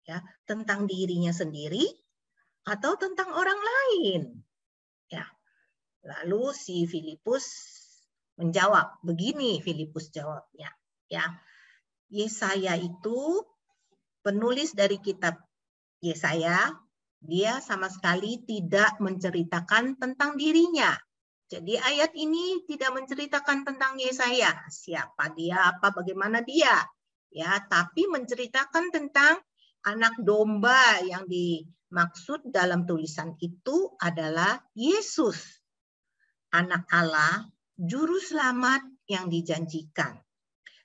Ya, tentang dirinya sendiri atau tentang orang lain? Ya. Lalu si Filipus menjawab, begini Filipus jawabnya, ya. Yesaya itu penulis dari kitab Yesaya, dia sama sekali tidak menceritakan tentang dirinya. Jadi ayat ini tidak menceritakan tentang Yesaya, siapa dia, apa, bagaimana dia, ya, tapi menceritakan tentang anak domba yang dimaksud dalam tulisan itu adalah Yesus, anak Allah, juru selamat yang dijanjikan.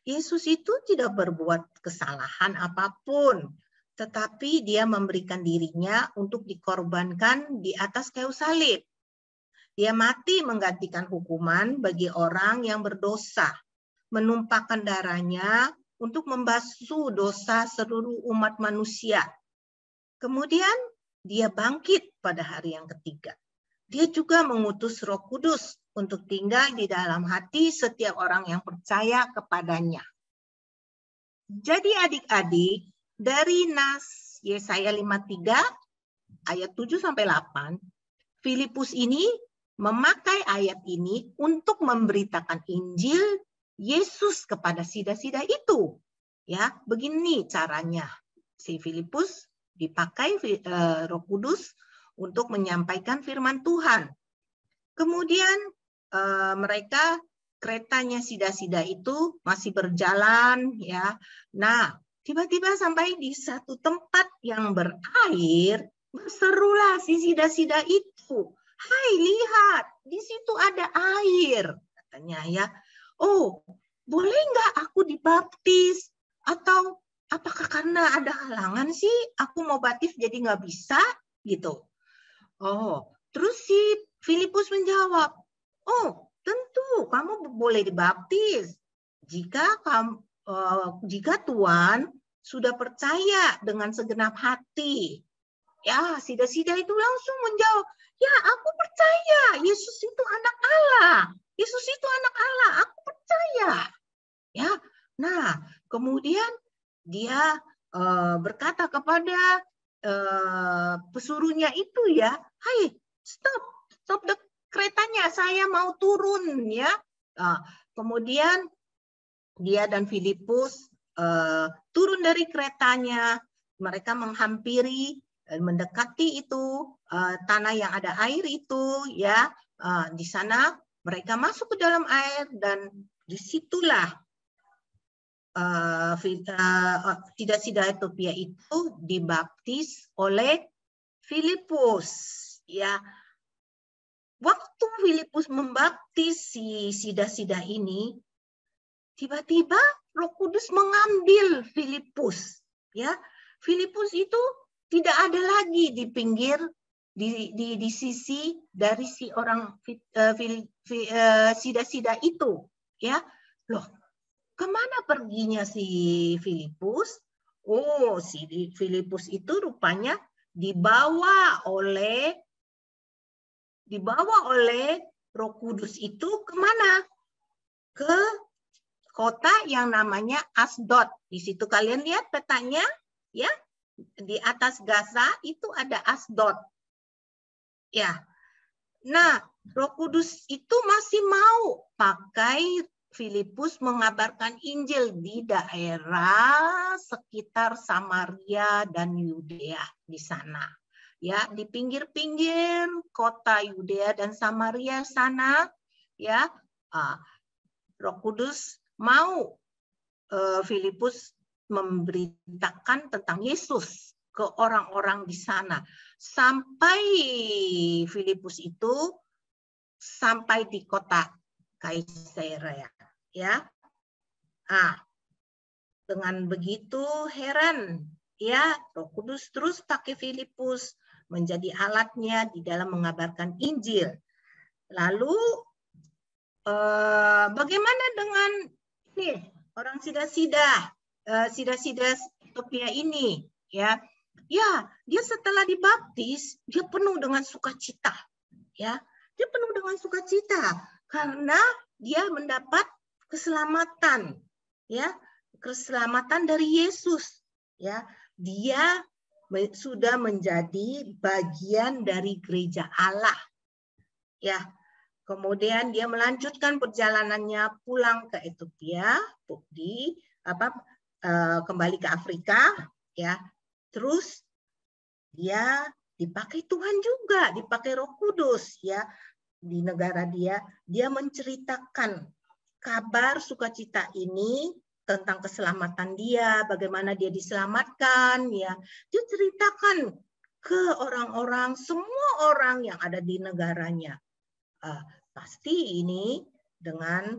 Yesus itu tidak berbuat kesalahan apapun, tetapi dia memberikan dirinya untuk dikorbankan di atas kayu salib. Dia mati menggantikan hukuman bagi orang yang berdosa, menumpahkan darahnya untuk membasuh dosa seluruh umat manusia. Kemudian dia bangkit pada hari yang ketiga. Dia juga mengutus Roh Kudus untuk tinggal di dalam hati setiap orang yang percaya kepadanya. Jadi adik-adik, dari nas Yesaya 53 ayat 7 sampai 8, Filipus ini memakai ayat ini untuk memberitakan Injil Yesus kepada sida-sida itu. Ya, begini caranya. Si Filipus dipakai Roh Kudus untuk menyampaikan firman Tuhan. Kemudian mereka keretanya sida-sida itu masih berjalan ya. Nah, tiba-tiba sampai di satu tempat yang berair, berserulah si sida-sida itu. Hai, lihat, di situ ada air, katanya ya. Oh, boleh nggak aku dibaptis? Atau apakah karena ada halangan sih aku mau baptis jadi nggak bisa gitu? Oh, terus si Filipus menjawab, oh tentu kamu boleh dibaptis jika Tuhan sudah percaya dengan segenap hati. Ya, sida-sida itu langsung menjawab, ya aku percaya Yesus itu anak Allah. Yesus itu anak Allah, aku percaya. Ya, nah kemudian dia berkata kepada pesuruhnya itu ya, hai stop keretanya, saya mau turun ya. Kemudian dia dan Filipus turun dari keretanya, mereka menghampiri dan mendekati itu tanah yang ada air itu ya. Di sana mereka masuk ke dalam air dan disitulah sida-sida Etiopia itu dibaptis oleh Filipus ya. Waktu Filipus membaptis si sida-sida ini, tiba-tiba Roh Kudus mengambil Filipus ya. Filipus itu tidak ada lagi di pinggir di sisi dari si orang sida-sida itu ya. Loh, kemana perginya si Filipus? Oh, si Filipus itu rupanya dibawa oleh Roh Kudus itu kemana? Ke kota yang namanya Asdod. Di situ kalian lihat petanya, ya, di atas Gaza itu ada Asdod. Ya, nah Roh Kudus itu masih mau pakai Filipus mengabarkan Injil di daerah sekitar Samaria dan Yudea di sana. Ya, di pinggir-pinggir kota Yudea dan Samaria sana, ya, Roh Kudus mau Filipus memberitakan tentang Yesus ke orang-orang di sana. Sampai Filipus itu sampai di kota Kaisarea, ya. Dengan begitu heran, ya, Roh Kudus terus pakai Filipus menjadi alatnya di dalam mengabarkan Injil. Lalu bagaimana dengan ini orang sida-sida Etiopia ini, ya? Ya, dia setelah dibaptis dia penuh dengan sukacita, ya. Dia penuh dengan sukacita karena dia mendapat keselamatan, ya, keselamatan dari Yesus, ya. Dia sudah menjadi bagian dari gereja Allah, ya. Kemudian dia melanjutkan perjalanannya pulang ke Etiopia, kembali ke Afrika, ya. Terus dia dipakai Tuhan juga, dipakai Roh Kudus, ya. Di negara dia menceritakan kabar sukacita ini tentang keselamatan dia, bagaimana dia diselamatkan, ya. Dia ceritakan ke orang-orang, semua orang yang ada di negaranya. Pasti ini dengan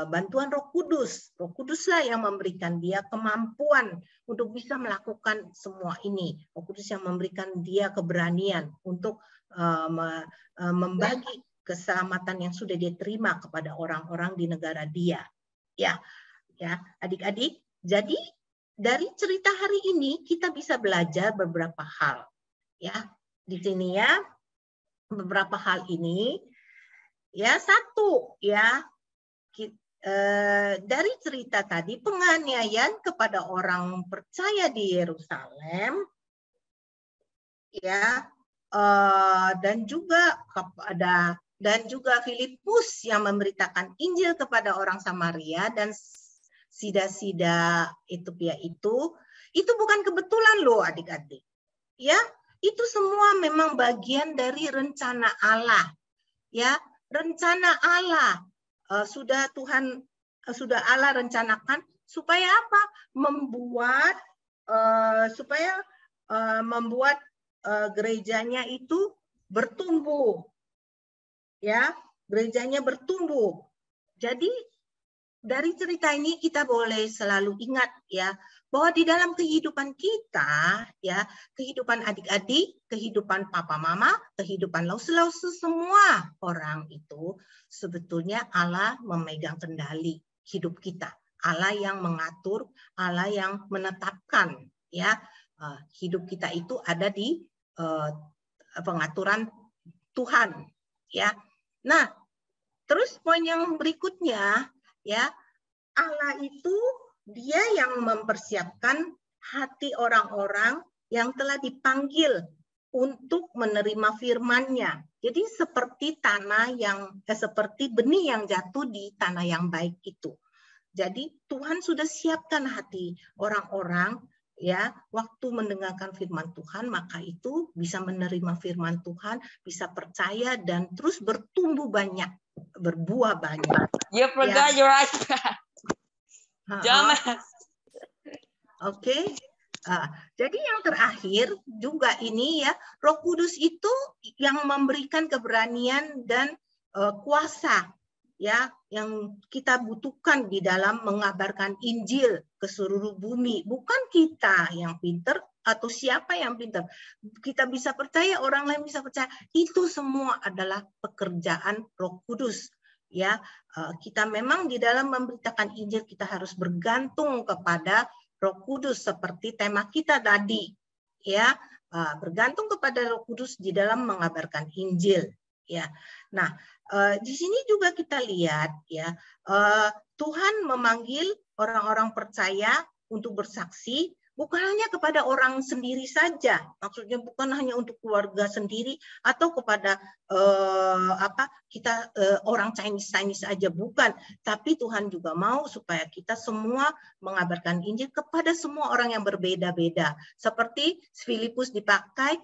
bantuan Roh Kudus. Roh Kuduslah yang memberikan dia kemampuan untuk bisa melakukan semua ini. Roh Kudus yang memberikan dia keberanian untuk membagi keselamatan yang sudah dia terima kepada orang-orang di negara dia. Ya, adik-adik. Jadi dari cerita hari ini kita bisa belajar beberapa hal. Ya, di sini ya beberapa hal ini. Ya, satu ya. Dari cerita tadi penganiayaan kepada orang percaya di Yerusalem, ya, dan juga Filipus yang memberitakan Injil kepada orang Samaria dan sida-sida Etiopia itu bukan kebetulan loh adik-adik, ya. itu semua memang bagian dari rencana Allah. Ya, rencana Allah sudah Allah rencanakan supaya apa? Membuat gerejanya itu bertumbuh. Ya, gerejanya bertumbuh. Jadi dari cerita ini kita boleh selalu ingat ya bahwa di dalam kehidupan kita ya, kehidupan adik-adik, kehidupan papa mama, kehidupan lause-lause semua orang itu sebetulnya Allah memegang kendali hidup kita. Allah yang mengatur, Allah yang menetapkan ya, hidup kita itu ada di pengaturan Tuhan ya. Nah, terus poin yang berikutnya ya, Allah itu dia yang mempersiapkan hati orang-orang yang telah dipanggil untuk menerima firman-Nya. Jadi seperti seperti benih yang jatuh di tanah yang baik itu. Jadi Tuhan sudah siapkan hati orang-orang ya, waktu mendengarkan firman Tuhan, maka itu bisa menerima firman Tuhan, bisa percaya dan terus bertumbuh banyak, berbuah banyak. You forgot your iPad. Oke. Jadi yang terakhir juga ini ya, Roh Kudus itu yang memberikan keberanian dan kuasa ya, yang kita butuhkan di dalam mengabarkan Injil ke seluruh bumi. Bukan kita yang pinter atau siapa yang pinter. Kita bisa percaya, orang lain bisa percaya. Itu semua adalah pekerjaan Roh Kudus. Ya, kita memang di dalam memberitakan Injil kita harus bergantung kepada Roh Kudus seperti tema kita tadi, ya, bergantung kepada Roh Kudus di dalam mengabarkan Injil, ya. Nah, di sini juga kita lihat, ya, Tuhan memanggil orang-orang percaya untuk bersaksi. Bukan hanya kepada orang sendiri saja, maksudnya bukan hanya untuk keluarga sendiri atau kepada orang Chinese aja, bukan. Tapi Tuhan juga mau supaya kita semua mengabarkan Injil kepada semua orang yang berbeda-beda. Seperti Filipus dipakai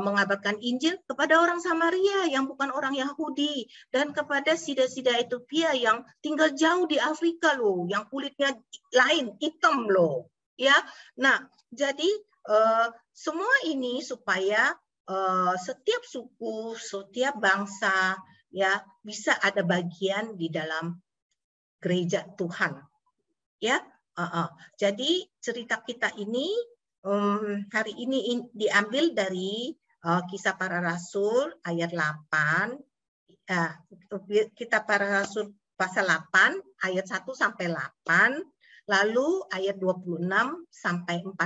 mengabarkan Injil kepada orang Samaria yang bukan orang Yahudi dan kepada sida-sida Ethiopia yang tinggal jauh di Afrika loh, yang kulitnya lain, hitam loh. Ya, nah jadi semua ini supaya setiap suku, setiap bangsa ya bisa ada bagian di dalam gereja Tuhan. Ya, jadi cerita kita ini hari ini diambil dari Kisah Para Rasul ayat 8. Kitab Para Rasul pasal 8 ayat 1 sampai 8. Lalu ayat 26 sampai 40.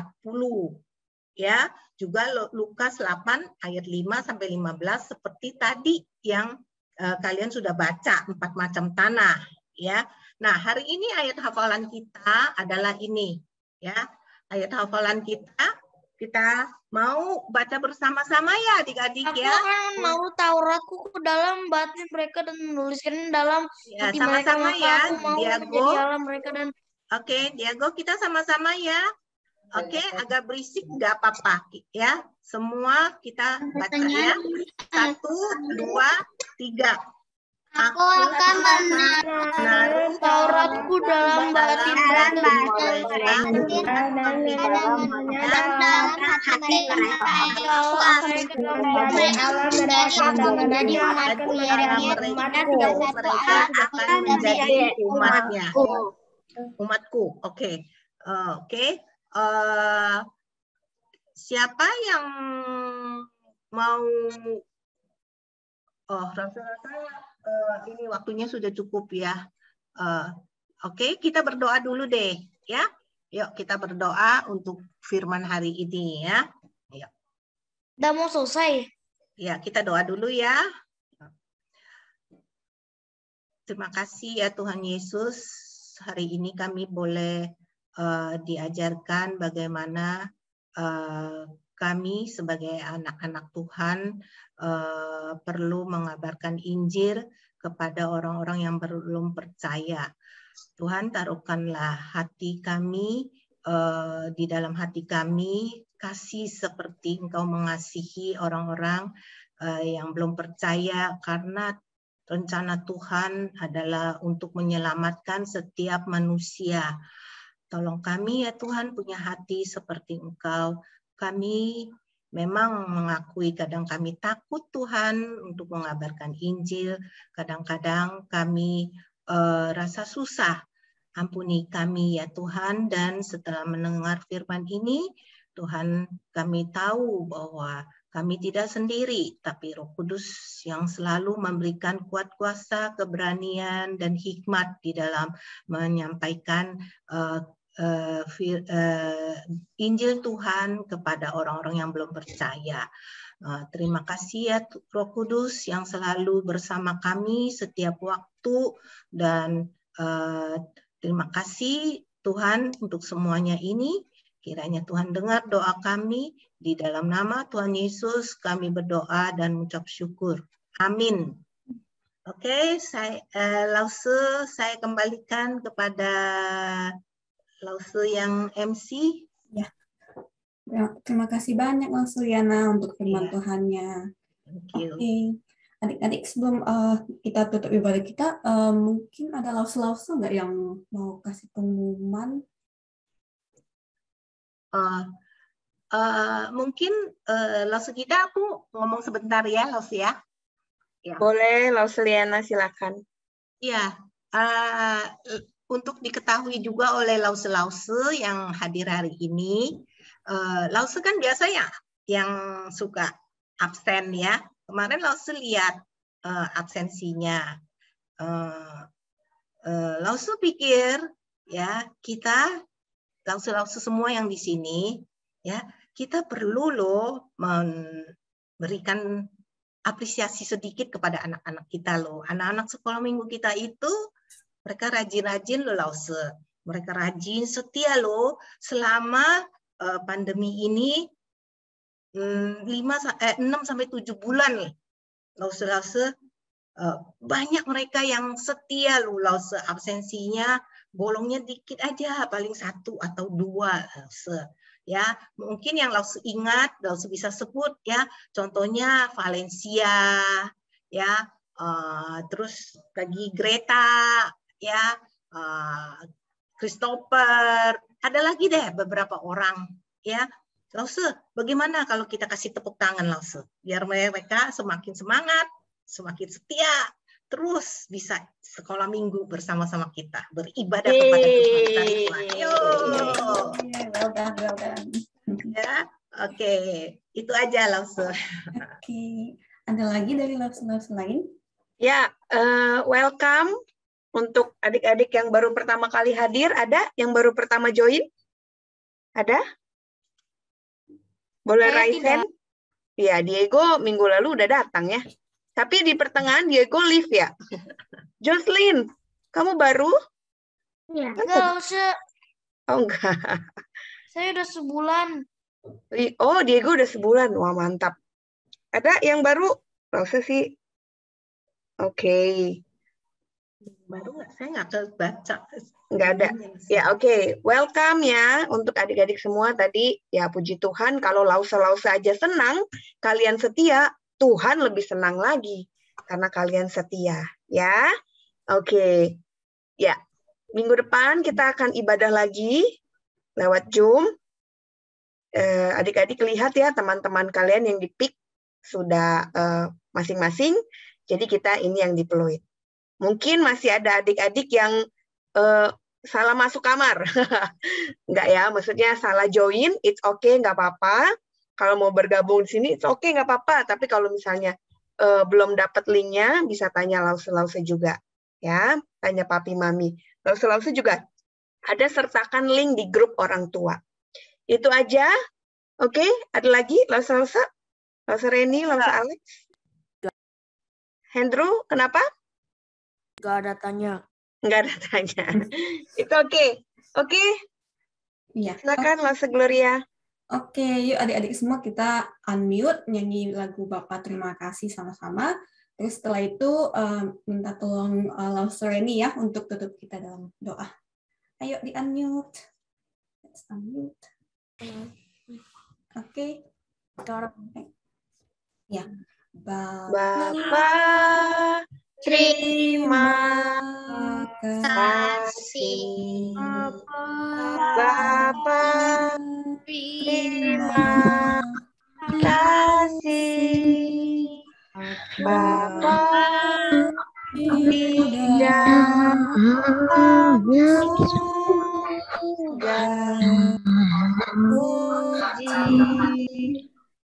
Ya, juga Lukas 8 ayat 5 sampai 15 seperti tadi yang kalian sudah baca, 4 macam tanah, ya. Nah, hari ini ayat hafalan kita adalah ini, ya. Ayat hafalan kita mau baca bersama-sama ya adik-adik ya. Aku kan mau Tauratku ke dalam batin mereka dan menuliskan dalam ya, hati sama-sama mereka. Ya, aku mau Diago. menjadi alam mereka dan Oke, Diago, kita sama-sama ya. Oke, agak berisik nggak apa-apa ya. Semua kita baca ya. 1, 2, 3. Aku akan menaruh Tauratku dalam batin mereka. dalam hati mereka. Aku akan menjadi mereka akan menjadi umatnya. Umatku, oke. Siapa yang mau? Rasa-rasa ini waktunya sudah cukup ya. Oke, kita berdoa dulu deh, ya. Yuk kita berdoa untuk firman hari ini ya. Yuk. Udah mau selesai. Ya, kita doa dulu ya. Terima kasih ya Tuhan Yesus. Hari ini kami boleh diajarkan bagaimana kami sebagai anak-anak Tuhan perlu mengabarkan Injil kepada orang-orang yang belum percaya. Tuhan, taruhkanlah hati kami, di dalam hati kami kasih seperti Engkau mengasihi orang-orang yang belum percaya, karena rencana Tuhan adalah untuk menyelamatkan setiap manusia. Tolong kami ya Tuhan punya hati seperti Engkau. Kami memang mengakui kadang kami takut Tuhan untuk mengabarkan Injil. Kadang-kadang kami rasa susah. Ampuni kami ya Tuhan, dan setelah mendengar firman ini, Tuhan, kami tahu bahwa kami tidak sendiri, tapi Roh Kudus yang selalu memberikan kuat kuasa, keberanian, dan hikmat di dalam menyampaikan Injil Tuhan kepada orang-orang yang belum percaya. Terima kasih ya Roh Kudus yang selalu bersama kami setiap waktu, dan terima kasih Tuhan untuk semuanya ini. Kiranya Tuhan dengar doa kami. Di dalam nama Tuhan Yesus kami berdoa dan mengucap syukur. Amin. Oke, Lause, saya kembalikan kepada Lause yang MC. Ya. Terima kasih banyak Lause Liana untuk firman Tuhannya. Oke. Adik-adik, sebelum kita tutup ibadah kita, mungkin ada Lause nggak yang mau kasih pengumuman? Mungkin Lause kita aku ngomong sebentar ya, Lause ya. Boleh, Lause Liana, silakan. Ya, untuk diketahui juga oleh Lause-Lause yang hadir hari ini, Lause kan biasa ya yang suka absen ya. Kemarin Lause lihat absensinya. Lause pikir ya, kita Lause-Lause semua yang di sini ya, kita perlu loh memberikan apresiasi sedikit kepada anak-anak kita loh. Anak-anak sekolah minggu kita itu mereka rajin-rajin loh Lause. Mereka rajin, setia loh selama pandemi ini 6 sampai 7 bulan Lause-Lause. Banyak mereka yang setia loh Lause, absensinya bolongnya dikit aja, paling 1 atau 2 Lause. Ya, mungkin yang Lause ingat, Lause bisa sebut ya, contohnya Valencia, ya, terus lagi Greta, ya, Christopher, ada lagi deh beberapa orang, ya. Lause, bagaimana kalau kita kasih tepuk tangan Lause, biar mereka semakin semangat, semakin setia, terus bisa sekolah minggu bersama-sama kita, beribadah kepada Tuhan. Ayo. Ya, oke. Itu aja Lause. Oke. Ada lagi dari Lause-Lause lain? Ya, welcome untuk adik-adik yang baru pertama kali hadir. Ada yang baru pertama join? Ada? Boleh raise hand? Ya, Diego minggu lalu udah datang ya. Tapi di pertengahan Diego leave ya. Jocelyn, kamu baru? Ya. Enggak usah. Oh enggak. Saya udah sebulan. Oh, Diego udah sebulan. Wah, mantap. Ada yang baru? Lause sih. Oke. Baru nggak? Saya nggak baca. Nggak ada. Ya, oke. Welcome ya untuk adik-adik semua tadi. Ya, puji Tuhan kalau Lause-Lause aja senang, kalian setia, Tuhan lebih senang lagi karena kalian setia, ya. Oke. Ya. Minggu depan kita akan ibadah lagi lewat Zoom. Adik-adik lihat ya teman-teman kalian yang di-pick sudah masing-masing. Jadi kita ini yang diploid. Mungkin masih ada adik-adik yang salah masuk kamar. Enggak ya, maksudnya salah join, it's okay, nggak apa-apa. Kalau mau bergabung di sini, it's okay, nggak apa-apa. Tapi kalau misalnya belum dapat linknya, bisa tanya Lause-Lause juga. Ya, tanya papi, mami. Lause-Lause juga ada sertakan link di grup orang tua. Itu aja. Oke, ada lagi Lause-Lause? Lause Reni, Lause Alex? Hendro, kenapa? Nggak ada tanya. Nggak ada tanya. Itu oke. Oke? Iya. Silakan Lause Gloria. Oke, yuk adik-adik semua kita unmute, nyanyi lagu Bapak Terima Kasih sama-sama. Terus setelah itu minta tolong Lause Reni ya untuk tutup kita dalam doa. Ayo di unmute. Let's unmute. Oke. Ya. Bapa, terima kasih. Bapa, terima kasih. Bapa, di dalam surga, puji,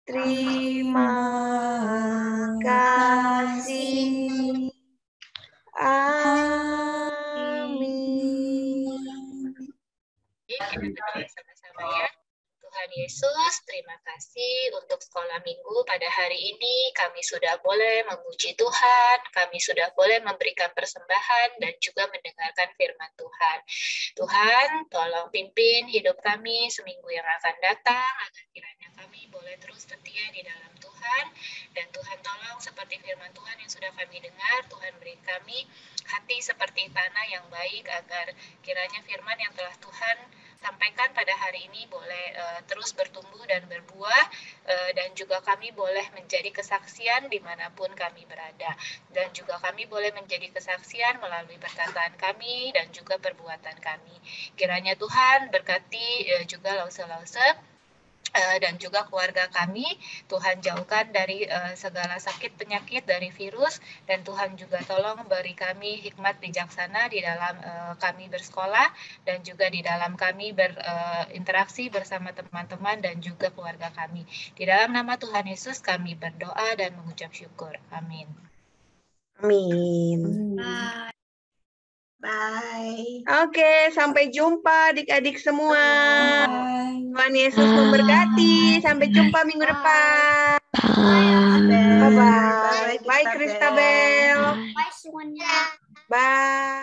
terima kasih. Amin. Kita berdoa sama-sama ya. Tuhan Yesus, terima kasih untuk sekolah minggu pada hari ini. Kami sudah boleh memuji Tuhan, kami sudah boleh memberikan persembahan dan juga mendengarkan firman Tuhan. Tuhan, tolong pimpin hidup kami seminggu yang akan datang, agar kiranya kami boleh terus setia di dalam Tuhan. Dan Tuhan tolong seperti firman Tuhan yang sudah kami dengar, Tuhan beri kami hati seperti tanah yang baik, agar kiranya firman yang telah Tuhan sampaikan pada hari ini boleh terus bertumbuh dan berbuah, dan juga kami boleh menjadi kesaksian dimanapun kami berada, dan juga kami boleh menjadi kesaksian melalui perkataan kami dan juga perbuatan kami. Kiranya Tuhan berkati juga lause-lause dan juga keluarga kami. Tuhan jauhkan dari segala sakit penyakit, dari virus, dan Tuhan juga tolong beri kami hikmat bijaksana di dalam kami bersekolah dan juga di dalam kami berinteraksi bersama teman-teman dan juga keluarga kami. Di dalam nama Tuhan Yesus kami berdoa dan mengucap syukur. Amin. Amin. Bye. Oke, sampai jumpa adik-adik semua. Bye. Tuhan Yesus memberkati. Sampai jumpa minggu depan. Bye-bye. Bye, Christabel. Bye semuanya. Bye.